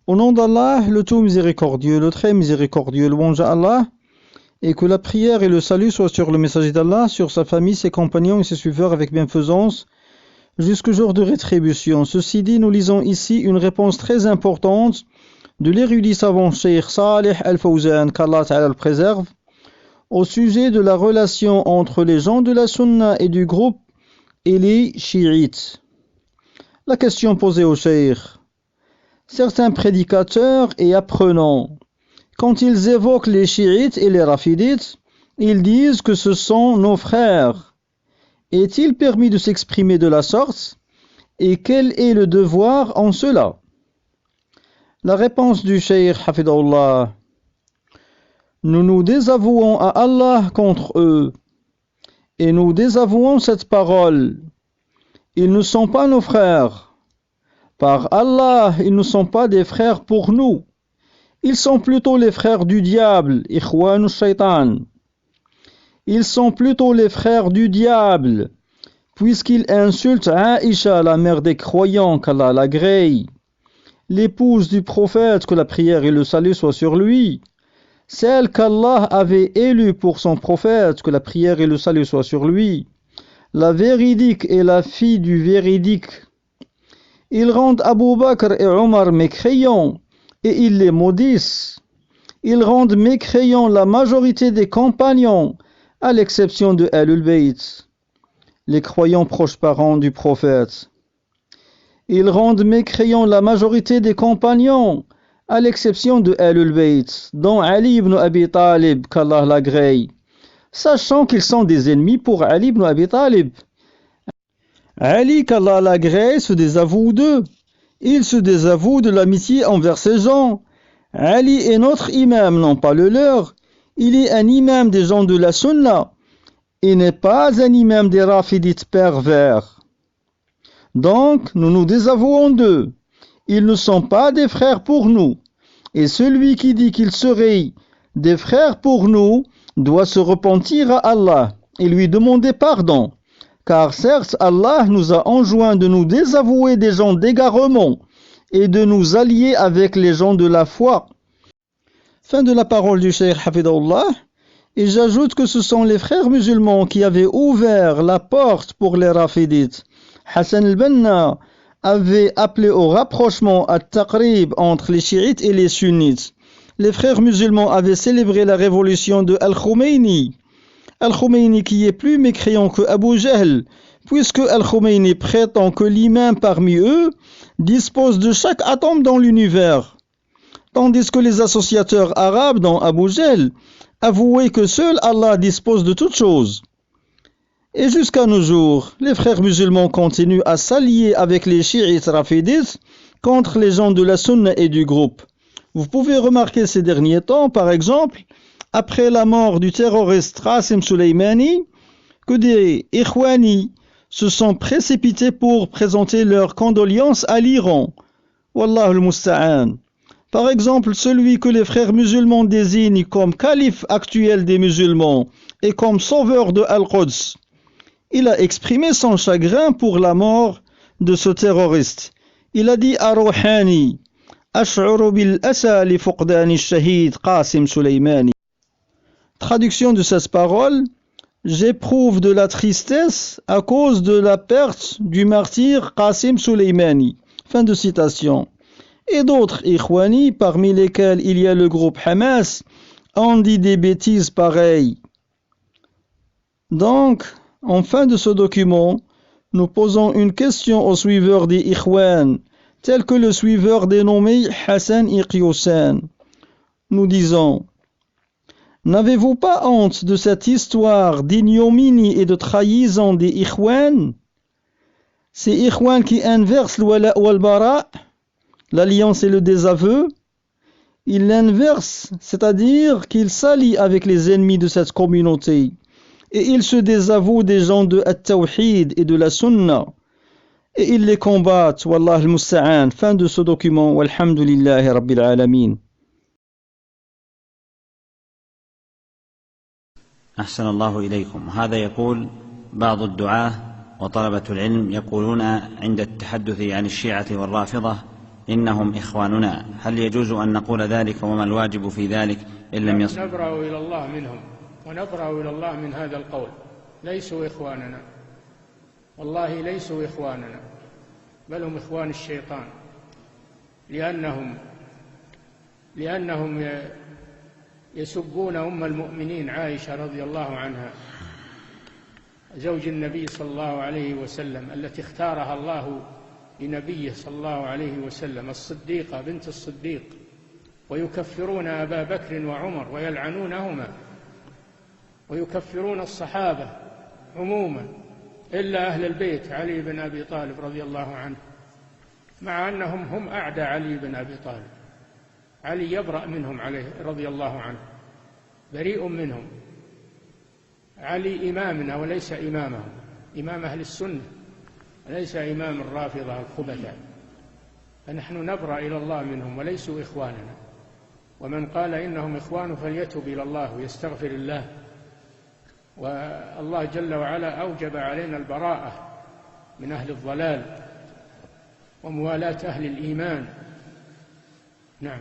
Au nom d'Allah, le tout miséricordieux, le très miséricordieux, louange à Allah, et que la prière et le salut soient sur le messager d'Allah, sur sa famille, ses compagnons et ses suiveurs avec bienfaisance, jusqu'au jour de rétribution. Ceci dit, nous lisons ici une réponse très importante de l'érudit savant Cheikh Salih Al-Fawzan, qu'Allah Ta'ala le préserve, au sujet de la relation entre les gens de la Sunna et du groupe et les chiites. La question posée au Cheikh: certains prédicateurs et apprenants, quand ils évoquent les chiites et les rafidites, ils disent que ce sont nos frères. Est-il permis de s'exprimer de la sorte? Et quel est le devoir en cela? La réponse du Cheikh Hafidahullah: nous nous désavouons à Allah contre eux, et nous désavouons cette parole. Ils ne sont pas nos frères. Par Allah, ils ne sont pas des frères pour nous. Ils sont plutôt les frères du diable, Ikhwan Shaitan. Ils sont plutôt les frères du diable, puisqu'ils insultent Aïcha, la mère des croyants, qu'Allah l'agrée, l'épouse du prophète, que la prière et le salut soient sur lui, celle qu'Allah avait élue pour son prophète, que la prière et le salut soient sur lui, la véridique et la fille du véridique. Ils rendent Abu Bakr et Omar mécréants, et ils les maudissent. Ils rendent mécréants la majorité des compagnons, à l'exception de Ahlul Bayt, les croyants proches parents du prophète. Ils rendent mécréants la majorité des compagnons, à l'exception de Ahlul Bayt, dont Ali ibn Abi Talib, qu'Allah l'agrée, sachant qu'ils sont des ennemis pour Ali ibn Abi Talib. Ali, qu'Allah l'agrée, se désavoue d'eux. Il se désavoue de l'amitié envers ces gens. Ali est notre imam, non pas le leur. Il est un imam des gens de la Sunna. Il n'est pas un imam des rafidites pervers. Donc, nous nous désavouons d'eux. Ils ne sont pas des frères pour nous. Et celui qui dit qu'ils seraient des frères pour nous doit se repentir à Allah et lui demander pardon. Car certes, Allah nous a enjoint de nous désavouer des gens d'égarement et de nous allier avec les gens de la foi. Fin de la parole du Cheikh Hafidahullah. Et j'ajoute que ce sont les frères musulmans qui avaient ouvert la porte pour les rafidites. Hassan al-Banna avait appelé au rapprochement à Taqrib entre les chiites et les sunnites. Les frères musulmans avaient célébré la révolution de Al-Khomeini. Al-Khomeini qui est plus mécréant que Abu Jahl, puisque Al-Khomeini prétend que l'imam parmi eux dispose de chaque atome dans l'univers, tandis que les associateurs arabes, dont Abu Jahl, avouaient que seul Allah dispose de toutes choses. Et jusqu'à nos jours, les frères musulmans continuent à s'allier avec les chiites rafidites contre les gens de la Sunna et du groupe. Vous pouvez remarquer ces derniers temps, par exemple, après la mort du terroriste Qasem Soleimani, que des Ikhwani se sont précipités pour présenter leurs condoléances à l'Iran. Wallahu al-Musta'an. Par exemple, celui que les frères musulmans désignent comme calife actuel des musulmans et comme sauveur de Al-Quds. Il a exprimé son chagrin pour la mort de ce terroriste. Il a dit à Rouhani: Ash'uru bil asa li fuqdani shahid Qasem Soleimani. Traduction de cette parole: j'éprouve de la tristesse à cause de la perte du martyr Qasem Soleimani. Fin de citation. Et d'autres Ikhwani, parmi lesquels il y a le groupe Hamas, ont dit des bêtises pareilles. Donc, en fin de ce document, nous posons une question aux suiveurs des Ikhwan, tel que le suiveur dénommé Hassan Iqiyousan. Nous disons: n'avez-vous pas honte de cette histoire d'ignominie et de trahison des Ikhwan? Ces Ikhwan qui inversent l'wala wal-bara, l'alliance et le désaveu, ils l'inversent, c'est-à-dire qu'ils s'allient avec les ennemis de cette communauté, et ils se désavouent des gens de At-Tawhid et de la Sunna, et ils les combattent. Wallah al-Musta'an. Fin de ce document. Walhamdulillahi Rabbil Alamin. أحسن الله إليكم. هذا يقول: بعض الدعاة وطلبة العلم يقولون عند التحدث عن الشيعة والرافضة إنهم إخواننا، هل يجوز أن نقول ذلك؟ وما الواجب في ذلك إن لم يصل؟ نبرأ إلى الله منهم ونبرأ إلى الله من هذا القول. ليسوا إخواننا، والله ليسوا إخواننا، بل هم إخوان الشيطان، لأنهم يسبون أم المؤمنين عائشة رضي الله عنها زوج النبي صلى الله عليه وسلم، التي اختارها الله لنبيه صلى الله عليه وسلم، الصديقة بنت الصديق، ويكفرون أبا بكر وعمر ويلعنونهما، ويكفرون الصحابة عموما إلا أهل البيت علي بن أبي طالب رضي الله عنه، مع أنهم هم أعدى علي بن أبي طالب. علي يبرأ منهم عليه رضي الله عنه، بريء منهم. علي إمامنا وليس إمامهم، إمام أهل السنة وليس إمام الرافضة الخبثاء. فنحن نبرأ إلى الله منهم وليسوا إخواننا. ومن قال إنهم إخوان فليتب إلى الله ويستغفر الله. والله جل وعلا أوجب علينا البراءة من أهل الضلال وموالاة أهل الإيمان. نعم.